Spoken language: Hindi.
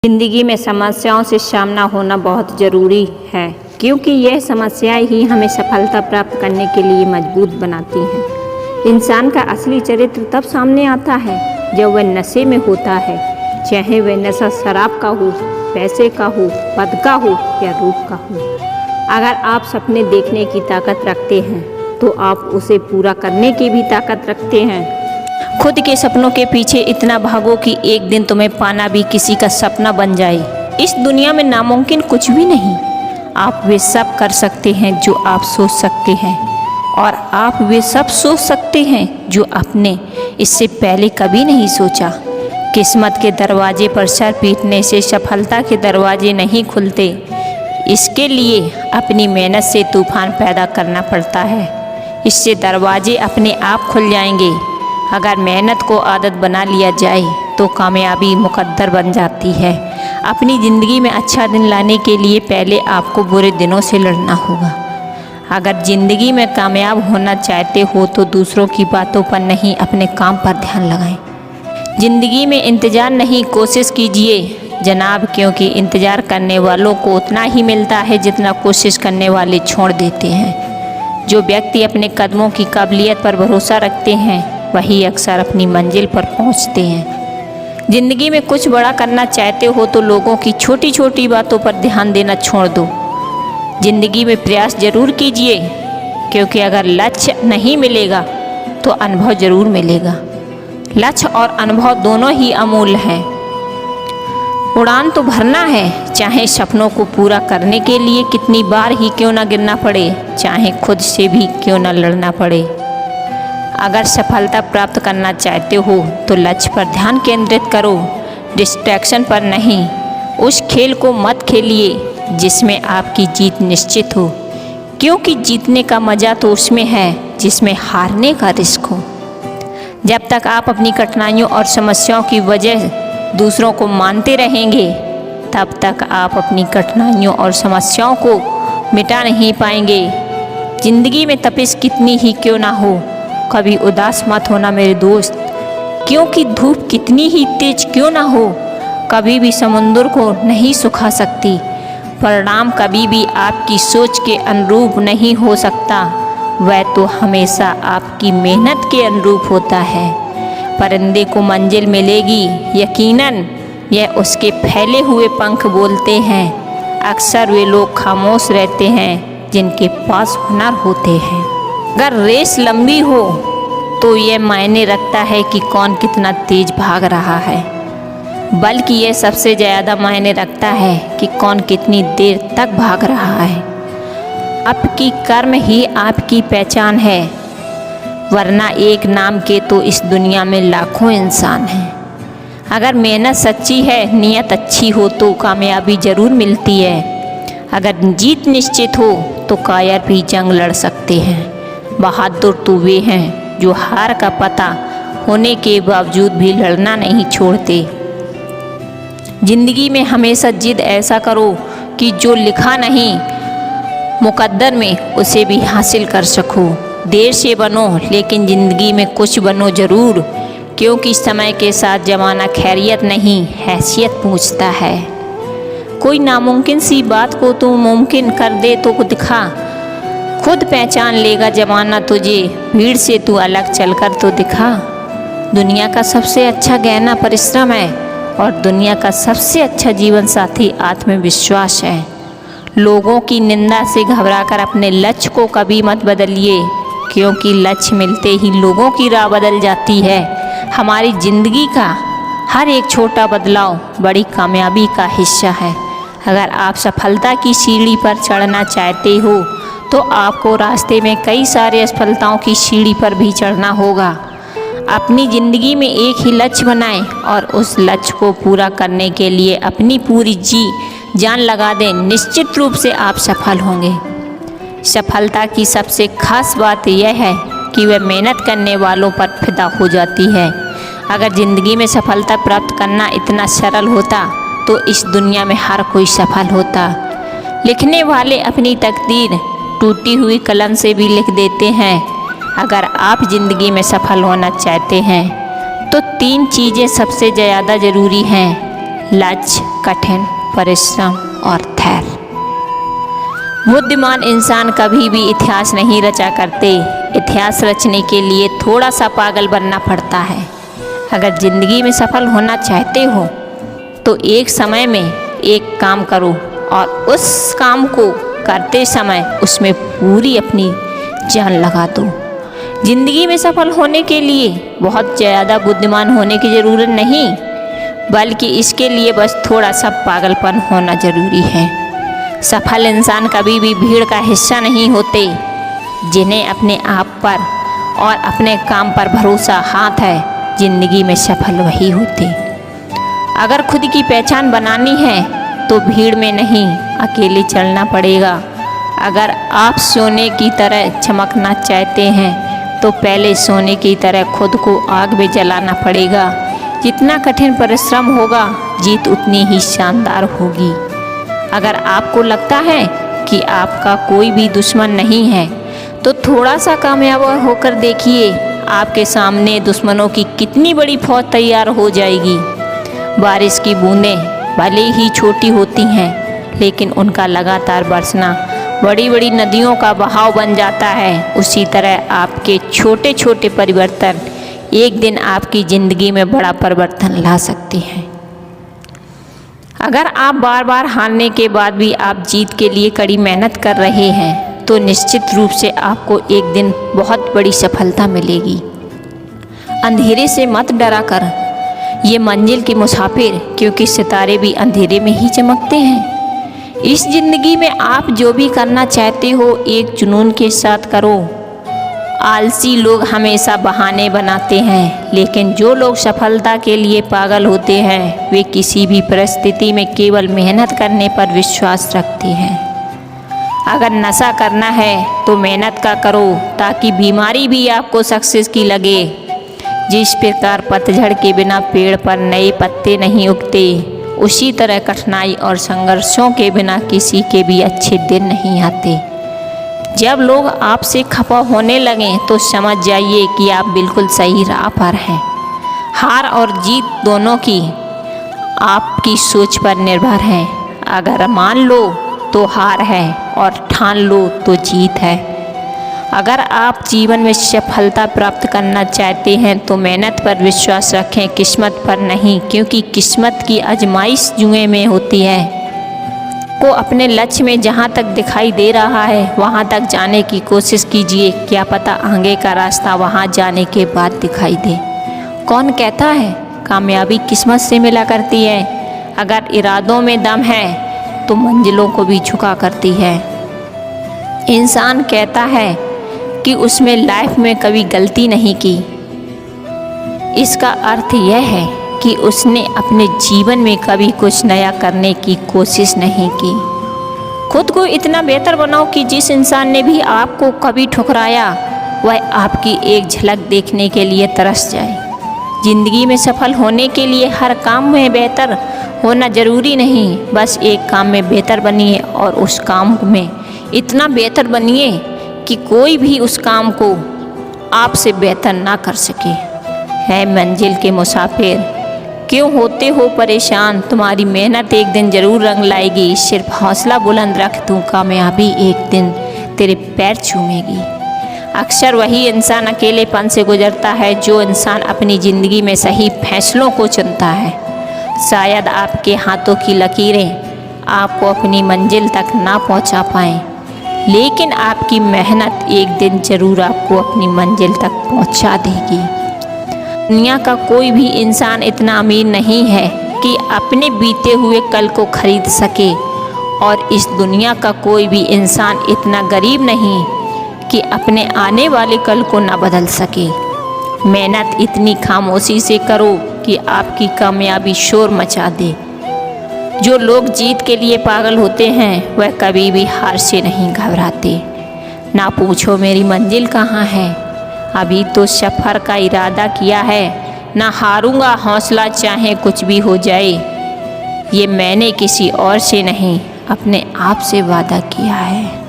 ज़िंदगी में समस्याओं से सामना होना बहुत ज़रूरी है, क्योंकि यह समस्याएं ही हमें सफलता प्राप्त करने के लिए मजबूत बनाती हैं। इंसान का असली चरित्र तब सामने आता है जब वह नशे में होता है, चाहे वह नशा शराब का हो, पैसे का हो, पद का हो या रूप का हो। अगर आप सपने देखने की ताकत रखते हैं तो आप उसे पूरा करने की भी ताकत रखते हैं। खुद के सपनों के पीछे इतना भागो कि एक दिन तुम्हें पाना भी किसी का सपना बन जाए। इस दुनिया में नामुमकिन कुछ भी नहीं। आप वे सब कर सकते हैं जो आप सोच सकते हैं, और आप वे सब सोच सकते हैं जो आपने इससे पहले कभी नहीं सोचा। किस्मत के दरवाजे पर सर पीटने से सफलता के दरवाजे नहीं खुलते। इसके लिए अपनी मेहनत से तूफान पैदा करना पड़ता है। इससे दरवाजे अपने आप खुल जाएंगे। अगर मेहनत को आदत बना लिया जाए तो कामयाबी मुकद्दर बन जाती है। अपनी ज़िंदगी में अच्छा दिन लाने के लिए पहले आपको बुरे दिनों से लड़ना होगा। अगर ज़िंदगी में कामयाब होना चाहते हो तो दूसरों की बातों पर नहीं, अपने काम पर ध्यान लगाएं। ज़िंदगी में इंतज़ार नहीं, कोशिश कीजिए जनाब, क्योंकि इंतज़ार करने वालों को उतना ही मिलता है जितना कोशिश करने वाले छोड़ देते हैं। जो व्यक्ति अपने कदमों की काबिलियत पर भरोसा रखते हैं वही अक्सर अपनी मंजिल पर पहुंचते हैं। ज़िंदगी में कुछ बड़ा करना चाहते हो तो लोगों की छोटी छोटी बातों पर ध्यान देना छोड़ दो। ज़िंदगी में प्रयास ज़रूर कीजिए, क्योंकि अगर लक्ष्य नहीं मिलेगा तो अनुभव ज़रूर मिलेगा। लक्ष्य और अनुभव दोनों ही अमूल्य हैं। उड़ान तो भरना है, चाहे सपनों को पूरा करने के लिए कितनी बार ही क्यों ना गिरना पड़े, चाहे खुद से भी क्यों ना लड़ना पड़े। अगर सफलता प्राप्त करना चाहते हो तो लक्ष्य पर ध्यान केंद्रित करो, डिस्ट्रैक्शन पर नहीं। उस खेल को मत खेलिए जिसमें आपकी जीत निश्चित हो, क्योंकि जीतने का मज़ा तो उसमें है जिसमें हारने का रिस्क हो। जब तक आप अपनी कठिनाइयों और समस्याओं की वजह दूसरों को मानते रहेंगे, तब तक आप अपनी कठिनाइयों और समस्याओं को मिटा नहीं पाएंगे। ज़िंदगी में तपिश कितनी ही क्यों ना हो, कभी उदास मत होना मेरे दोस्त, क्योंकि धूप कितनी ही तेज क्यों ना हो कभी भी समुद्र को नहीं सुखा सकती। परिणाम कभी भी आपकी सोच के अनुरूप नहीं हो सकता, वह तो हमेशा आपकी मेहनत के अनुरूप होता है। परिंदे को मंजिल मिलेगी यकीनन, यह उसके फैले हुए पंख बोलते हैं। अक्सर वे लोग खामोश रहते हैं जिनके पास हुनर होते हैं। अगर रेस लंबी हो तो यह मायने रखता है कि कौन कितना तेज भाग रहा है, बल्कि यह सबसे ज़्यादा मायने रखता है कि कौन कितनी देर तक भाग रहा है। आपकी कर्म ही आपकी पहचान है, वरना एक नाम के तो इस दुनिया में लाखों इंसान हैं। अगर मेहनत सच्ची है, नीयत अच्छी हो तो कामयाबी ज़रूर मिलती है। अगर जीत निश्चित हो तो कायर भी जंग लड़ सकते हैं। बहादुर तो वे हैं जो हार का पता होने के बावजूद भी लड़ना नहीं छोड़ते। ज़िंदगी में हमेशा जिद ऐसा करो कि जो लिखा नहीं मुकद्दर में उसे भी हासिल कर सको। देर से बनो लेकिन ज़िंदगी में कुछ बनो ज़रूर, क्योंकि समय के साथ ज़माना खैरियत नहीं हैसियत पूछता है। कोई नामुमकिन सी बात को तू मुमकिन कर दे तो दिखा, खुद पहचान लेगा ज़माना तुझे, भीड़ से तू अलग चलकर तो दिखा। दुनिया का सबसे अच्छा गहना परिश्रम है, और दुनिया का सबसे अच्छा जीवन साथी आत्मविश्वास है। लोगों की निंदा से घबराकर अपने लक्ष्य को कभी मत बदलिए, क्योंकि लक्ष्य मिलते ही लोगों की राह बदल जाती है। हमारी ज़िंदगी का हर एक छोटा बदलाव बड़ी कामयाबी का हिस्सा है। अगर आप सफलता की सीढ़ी पर चढ़ना चाहते हो तो आपको रास्ते में कई सारे असफलताओं की सीढ़ी पर भी चढ़ना होगा। अपनी ज़िंदगी में एक ही लक्ष्य बनाएं और उस लक्ष्य को पूरा करने के लिए अपनी पूरी जी जान लगा दें। निश्चित रूप से आप सफल होंगे। सफलता की सबसे खास बात यह है कि वह मेहनत करने वालों पर फिदा हो जाती है। अगर ज़िंदगी में सफलता प्राप्त करना इतना सरल होता तो इस दुनिया में हर कोई सफल होता। लिखने वाले अपनी तकदीर टूटी हुई कलम से भी लिख देते हैं। अगर आप ज़िंदगी में सफल होना चाहते हैं तो 3 चीज़ें सबसे ज़्यादा ज़रूरी हैं। लक्ष्य, कठिन परिश्रम और धैर्य। बुद्धिमान इंसान कभी भी इतिहास नहीं रचा करते। इतिहास रचने के लिए थोड़ा सा पागल बनना पड़ता है। अगर ज़िंदगी में सफल होना चाहते हो तो एक समय में एक काम करो और उस काम को करते समय उसमें पूरी अपनी जान लगा दो। ज़िंदगी में सफल होने के लिए बहुत ज़्यादा बुद्धिमान होने की ज़रूरत नहीं, बल्कि इसके लिए बस थोड़ा सा पागलपन होना ज़रूरी है। सफल इंसान कभी भी भीड़ का हिस्सा नहीं होते। जिन्हें अपने आप पर और अपने काम पर भरोसा हाथ है, ज़िंदगी में सफल वही होते। अगर खुद की पहचान बनानी है तो भीड़ में नहीं, अकेले चलना पड़ेगा। अगर आप सोने की तरह चमकना चाहते हैं तो पहले सोने की तरह खुद को आग में जलाना पड़ेगा। जितना कठिन परिश्रम होगा, जीत उतनी ही शानदार होगी। अगर आपको लगता है कि आपका कोई भी दुश्मन नहीं है तो थोड़ा सा कामयाब होकर देखिए, आपके सामने दुश्मनों की कितनी बड़ी फौज तैयार हो जाएगी। बारिश की बूंदें भले ही छोटी होती हैं, लेकिन उनका लगातार बरसना बड़ी बड़ी नदियों का बहाव बन जाता है। उसी तरह आपके छोटे छोटे परिवर्तन एक दिन आपकी ज़िंदगी में बड़ा परिवर्तन ला सकते हैं। अगर आप बार बार हारने के बाद भी आप जीत के लिए कड़ी मेहनत कर रहे हैं तो निश्चित रूप से आपको एक दिन बहुत बड़ी सफलता मिलेगी। अंधेरे से मत डरा कर ये मंजिल के मुसाफिर, क्योंकि सितारे भी अंधेरे में ही चमकते हैं। इस ज़िंदगी में आप जो भी करना चाहते हो एक जुनून के साथ करो। आलसी लोग हमेशा बहाने बनाते हैं, लेकिन जो लोग सफलता के लिए पागल होते हैं वे किसी भी परिस्थिति में केवल मेहनत करने पर विश्वास रखते हैं। अगर नशा करना है तो मेहनत का करो, ताकि बीमारी भी आपको सक्सेस की लगे। जिस प्रकार पतझड़ के बिना पेड़ पर नए पत्ते नहीं उगते, उसी तरह कठिनाई और संघर्षों के बिना किसी के भी अच्छे दिन नहीं आते। जब लोग आपसे खफा होने लगें तो समझ जाइए कि आप बिल्कुल सही राह पर हैं। हार और जीत दोनों की आपकी सोच पर निर्भर है। अगर मान लो तो हार है और ठान लो तो जीत है। अगर आप जीवन में सफलता प्राप्त करना चाहते हैं तो मेहनत पर विश्वास रखें, किस्मत पर नहीं, क्योंकि किस्मत की आजमाइश जुए में होती है। को अपने लक्ष्य में जहाँ तक दिखाई दे रहा है वहाँ तक जाने की कोशिश कीजिए। क्या पता आगे का रास्ता वहाँ जाने के बाद दिखाई दे। कौन कहता है कामयाबी किस्मत से मिला करती है? अगर इरादों में दम है तो मंजिलों को भी झुका करती है। इंसान कहता है कि उसमें लाइफ में कभी गलती नहीं की। इसका अर्थ यह है कि उसने अपने जीवन में कभी कुछ नया करने की कोशिश नहीं की। खुद को इतना बेहतर बनाओ कि जिस इंसान ने भी आपको कभी ठुकराया वह आपकी एक झलक देखने के लिए तरस जाए। ज़िंदगी में सफल होने के लिए हर काम में बेहतर होना ज़रूरी नहीं, बस एक काम में बेहतर बनिए और उस काम में इतना बेहतर बनिए कि कोई भी उस काम को आपसे बेहतर ना कर सके। है मंजिल के मुसाफिर, क्यों होते हो परेशान? तुम्हारी मेहनत एक दिन ज़रूर रंग लाएगी। सिर्फ हौसला बुलंद रख, तू कामयाबी एक दिन तेरे पैर चूमेगी। अक्सर वही इंसान अकेलेपन से गुजरता है जो इंसान अपनी ज़िंदगी में सही फैसलों को चुनता है। शायद आपके हाथों की लकीरें आपको अपनी मंजिल तक ना पहुंचा पाएं, लेकिन आपकी मेहनत एक दिन ज़रूर आपको अपनी मंजिल तक पहुंचा देगी। दुनिया का कोई भी इंसान इतना अमीर नहीं है कि अपने बीते हुए कल को खरीद सके, और इस दुनिया का कोई भी इंसान इतना गरीब नहीं कि अपने आने वाले कल को ना बदल सके। मेहनत इतनी खामोशी से करो कि आपकी कामयाबी शोर मचा दे। जो लोग जीत के लिए पागल होते हैं वह कभी भी हार से नहीं घबराते। ना पूछो मेरी मंजिल कहाँ है, अभी तो सफ़र का इरादा किया है। ना हारूंगा हौसला चाहे कुछ भी हो जाए, ये मैंने किसी और से नहीं अपने आप से वादा किया है।